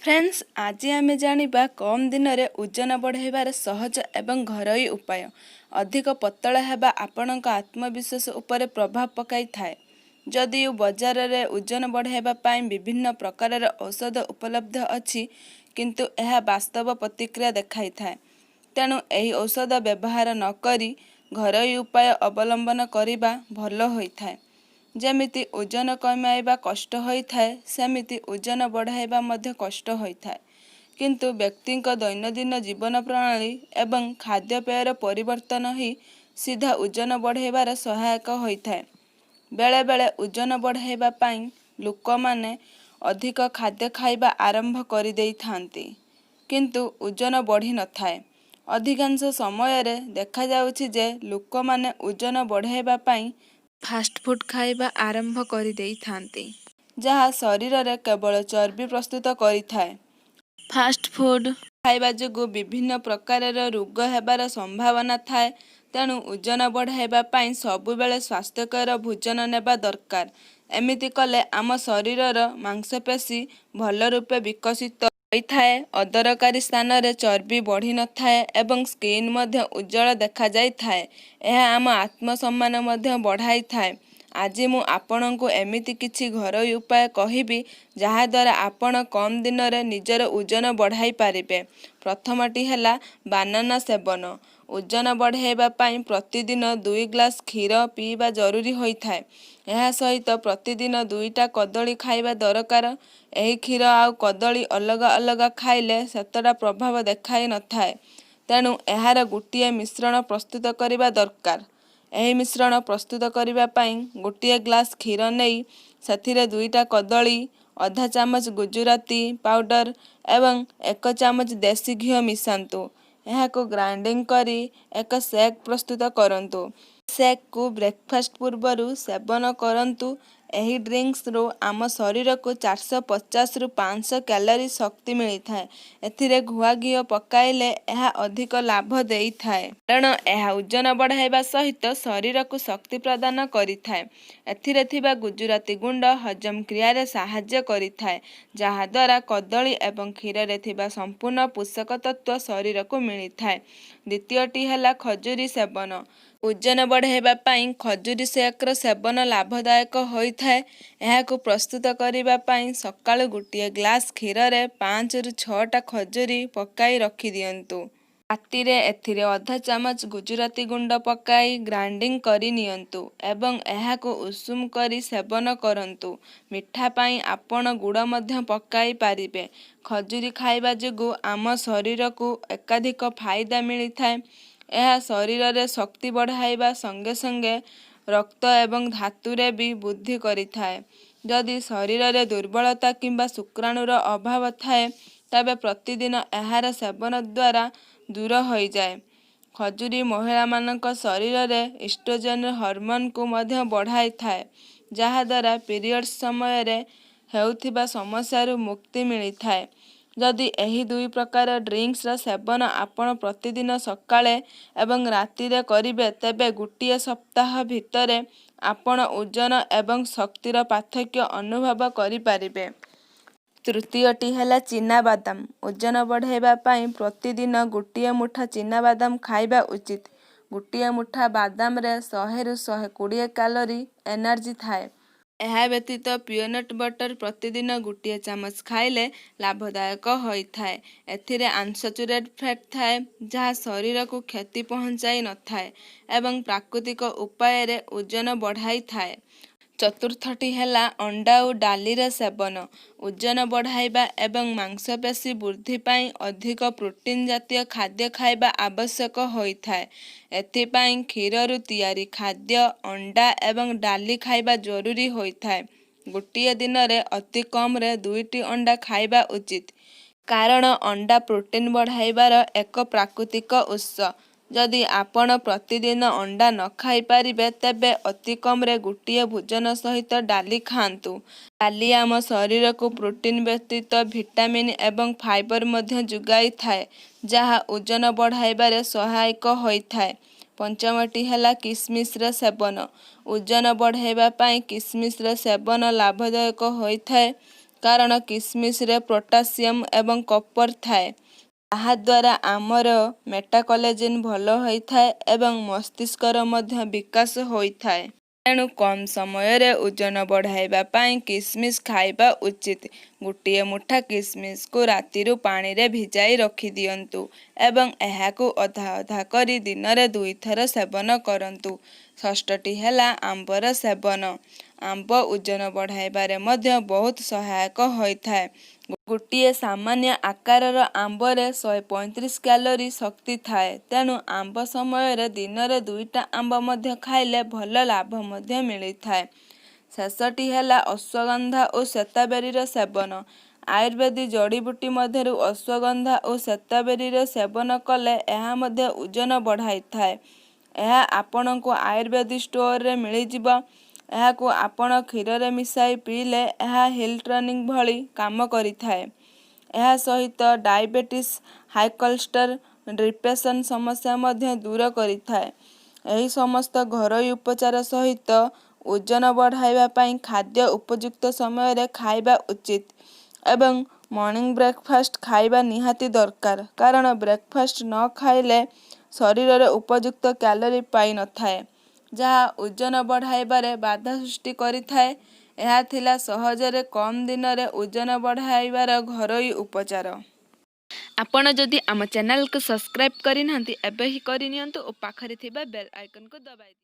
Friends, आज आम जानिबा कम दिन में ओजन बढ़ाइबार सहज एवं घरोई उपाय। अधिक पतला हेबा आपणक आत्मविश्वास उपरे प्रभाव पकाई थाए। जदियो बजार रे ओजन बढ़ाइबा पाई विभिन्न प्रकार औषध उपलब्ध अछि, किंतु यह वास्तव प्रतिक्रिया देखाई थाए। तेणु एही औषध व्यवहार न करी घरोई उपाय अवलंबन करिबा भल होइथाए। जेमिति ओजन कमाइबा कष्ट होइथाए, सेमिति ओजन बढ़ाइबा मध्य कष्ट होइथाए। किंतु व्यक्तिंक दैनंदिन जीवन प्रणाली एवं खाद्यपेयर परिवर्तन ही सीधा ओजन बढ़ाइबार सहायक होइथाए। बेले बेले ओजन बढ़ाइबा पाई लोक माने अधिक खाद्य खाइबा आरंभ करि देइथांती, किंतु ओजन बढ़ी न थाए। अधिकांश समय रे देखा जाउछि जे लोक माने ओजन बढ़ाइबा पाई फास्ट फूड खाइबा आरंभ करि देइथांती, जहा शरीर रे केवल चर्बी प्रस्तुत करिथाए। फास्ट फूड खाइबा जोगु विभिन्न प्रकार रोग हेबार संभावना थाए। तेणु ओजन बढ़ाइबा पाई सबुबेले स्वास्थ्यकर भोजन नेबा दरकार। एमिति कले आम शरीरर मांसपेशी भल रूपे विकसित होइथाए, अदरकारी स्थान रे चर्बी बढ़ी न थाए एवं स्किन मध्य उज्जवल देखा जाइथाए। यह आम आत्मसम्मान मध्य बढ़ाई थाए। आज मु आपणको एमिति किछि घरोई उपाय कहिबी जहा द्वारा आपण कम दिन रे निजर ओजन बढ़ाई पारिबे। प्रथमटी हैला बानाना सेवन। ओजन बढ़ाइबा पाई प्रतिदिन 2 ग्लास क्षीर पीबा जरूरी होइथाए। यह सहित प्रतिदिन 2टा कदली खाइबा दरकार। एही क्षीर आउ कदली अलग अलग खाइले सेतटा प्रभाव देखाई न थाए। तेणु एहार गोटिए मिश्रण प्रस्तुत करिबा दरकार। एही मिश्रण प्रस्तुत करिबा पाई गोटिए ग्लास क्षीर नेई सेथिरे 2टा कदली, आधा चामच गुजराती पाउडर एवं 1 चामच देसी घी मिसांतु। यहाको ग्राइंडिंग करी एक शेक प्रस्तुत करंतु। शेक को ब्रेकफास्ट पूर्वरु सेवन करंतु। एही ड्रिंक्स रो आम शरीर को 450 रु 500 कैलोरी शक्ति मिली थाए। एथिरे गुआ घी पकाइले यह अधिक लाभ देई थाए, कारण यह ओजन बढ़ाइबा सहित शरीर को शक्ति प्रदान करिथाए। एथिरे थिबा गुजराती गुंड हजम क्रिया रे सहाय्य करिथाए, जहा द्वारा कदली एवं क्षीर रे थिबा संपूर्ण पोषक तत्व शरीर को मिली थाए। द्वितीयटी हैला खजूरी सेवन। ओजन बढ़ाइबा पाई खजूरी शेकर सेवन लाभदायक होइथाए। एहाको प्रस्तुत करिबा पाई सकाळु गोटिए ग्लास क्षीर रे 5 रु 6टा खजूरी पकाई रखि दियंतु। रातिरे एथिरे आधा चामच गुजराती गुंड पकाई ग्राइंडिंग करि नियंतु एवं एहाको उषुम करी सेवन करंतु। मिठा पाई आपण गुड़ मध्य पकाई पारिबे। खजूरी खाइबा जोगु आम शरीर को एकाधिक फायदा मिली थाए। यह शरीर रे शक्ति बढ़ाइबा संगे संगे रक्त एवं धातुरे भी वृद्धि करिथाए। जदि शरीर रे दुर्बलता किंबा शुक्राणुर अभाव थाए, तबे प्रतिदिन एहार सेवन द्वारा दूर होई जाए। खजूरी महिला मानक शरीर रे एस्ट्रोजन हार्मोन को मध्य बढ़ाई थाए, जहा द्वारा पीरियड्स समय रे हेउथिबा समस्या रु मुक्ति मिली थाए। जदि एही 2 प्रकार ड्रिंक्स रा सेवन आपण प्रतिदिन सकाळे एवं रातिरे करिबे, तेबे गोटिए सप्ताह भितरे आपण ओजन एवं शक्तिर पार्थक्य अनुभव करि पारिबे। तृतीयटी हैला चीना बादाम। ओजन बढ़ाइबा पाई प्रतिदिन गोटिए मुठा चीना बादाम खाइबा उचित। गोटिए मुठा बादाम रे 100 रु 120 कैलोरी एनर्जी थाए। यह व्यतीत पीनट बटर प्रतिदिन गोटिए चामच खाइले लाभदायक होइथाए। एथिरे अनसैचुरेटेड फैट थाए, जहा शरीर को क्षति पहुंचाई न थाए एवं प्राकृतिक उपाय रे ओजन बढ़ाई थाए। चतुर्थटी हैला अंडा और डाली रे सेवन। ओजन बढ़ाइबा एवं मांसपेशी वृद्धि पाई अधिक प्रोटीन जातीय खाद्य खाइबा आवश्यक होइथाए। एथिपाई क्षीर रु तैयारी खाद्य, अंडा एवं डाली खाइबा जरूरी होइथाए। गोटिए दिन रे अति कम रे 2टी अंडा खाइबा उचित, कारण अंडा प्रोटीन बढ़ाइबार एक प्राकृतिक उत्स। जदि आपण प्रतिदिन अंडा न खाई पारिबे, तेबे अति कम रे गोटिए भोजन सहित डाली खांतु। डाली आम शरीर को प्रोटीन व्यतीत विटामिन एवं फाइबर मध्य जुगाई थाए, जहा ओजन बढ़ाइबारे सहायक होइथाए। पंचमटी हैला किसमिस रे सेवन। ओजन बढ़ाइबा पाई किसमिस रे सेवन लाभदायक होइथाए, କାରଣ କିସମିସରେ ପୋଟାସିୟମ୍ ଏବଂ କପର ଥାଏ। ଯାହାଦ୍ୱାରା ଆମର ମେଟାକଲେଜିନ୍ ଭଲ ହୋଇଥାଏ ଏବଂ ମସ୍ତିଷ୍କର ମଧ୍ୟ ବିକାଶ ହୋଇଥାଏ। ତେଣୁ କମ୍ ସମୟରେ ଓଜନ ବଢ଼ାଇବା ପାଇଁ କିସମିସ୍ ଖାଇବା ଉଚିତ। ଗୋଟିଏ ମୁଠା କିସମିସକୁ ରାତିରୁ ପାଣିରେ ଭିଜାଇ ରଖିଦିଅନ୍ତୁ ଏବଂ ଏହାକୁ ଅଧା ଅଧା କରି ଦିନରେ 2 ଥର ସେବନ କରନ୍ତୁ। ଷଷ୍ଠଟି ହେଲା ଆମ୍ବର ସେବନ। ଆମ୍ବ ଓଜନ ବଢ଼ାଇବାରେ ମଧ୍ୟ ବହୁତ ସହାୟକ ହୋଇଥାଏ। ଗୋଟିଏ ସାମାନ୍ୟ ଆକାରର ଆମ୍ବରେ 135 କ୍ୟାଲୋରି ଶକ୍ତି ଥାଏ। ତେଣୁ ଆମ୍ବ ସମୟରେ ଦିନରେ 2ଟା ଆମ୍ବ ମଧ୍ୟ ଖାଇଲେ ଭଲ ଲାଭ ମଧ୍ୟ ମିଳିଥାଏ। ଶେଷଟି ହେଲା ଅଶ୍ୱଗନ୍ଧା ଓ ଶ୍ବେତବେରୀର ସେବନ। ଆୟୁର୍ବେଦିକ ଜଡ଼ିବୁଟି ମଧ୍ୟରୁ ଅଶ୍ୱଗନ୍ଧା ଓ ଶ୍ବେତବେରୀର ସେବନ କଲେ ଏହା ମଧ୍ୟ ଓଜନ ବଢ଼ାଇଥାଏ। ଏହା ଆପଣଙ୍କୁ ଆୟୁର୍ବେଦିକ ଷ୍ଟୋରରେ ମିଳିଯିବ। ଏହାକୁ ଆପଣ କ୍ଷୀରରେ ମିଶାଇ ପିଇଲେ ଏହା ହିଲ୍ ଟନିକ୍ ଭଳି କାମ କରିଥାଏ। ଏହା ସହିତ ଡାଇବେଟିସ୍, ହାଇ କୋଲେଷ୍ଟର, ଡିପ୍ରେସନ୍ ସମସ୍ୟା ମଧ୍ୟ ଦୂର କରିଥାଏ। ଏହି ସମସ୍ତ ଘରୋଇ ଉପଚାର ସହିତ ଓଜନ ବଢ଼ାଇବା ପାଇଁ ଖାଦ୍ୟ ଉପଯୁକ୍ତ ସମୟରେ ଖାଇବା ଉଚିତ ଏବଂ ମର୍ଣ୍ଣିଂ ବ୍ରେକଫାଷ୍ଟ ଖାଇବା ନିହାତି ଦରକାର। କାରଣ ବ୍ରେକଫାଷ୍ଟ ନ ଖାଇଲେ ଶରୀରରେ ଉପଯୁକ୍ତ କ୍ୟାଲୋରି ପାଇନଥାଏ, ଯାହା ଓଜନ ବଢ଼ାଇବାରେ ବାଧା ସୃଷ୍ଟି କରିଥାଏ। ଏହା ଥିଲା ସହଜରେ କମ୍ ଦିନରେ ଓଜନ ବଢ଼ାଇବାର ଘରୋଇ ଉପଚାର। ଆପଣ ଯଦି ଆମ ଚ୍ୟାନେଲକୁ ସବସ୍କ୍ରାଇବ୍ କରିନାହାନ୍ତି ଏବେ ହିଁ କରିନିଅନ୍ତୁ ଓ ପାଖରେ ଥିବା ବେଲ୍ ଆଇକନକୁ ଦବାଇ ଦିଅନ୍ତୁ।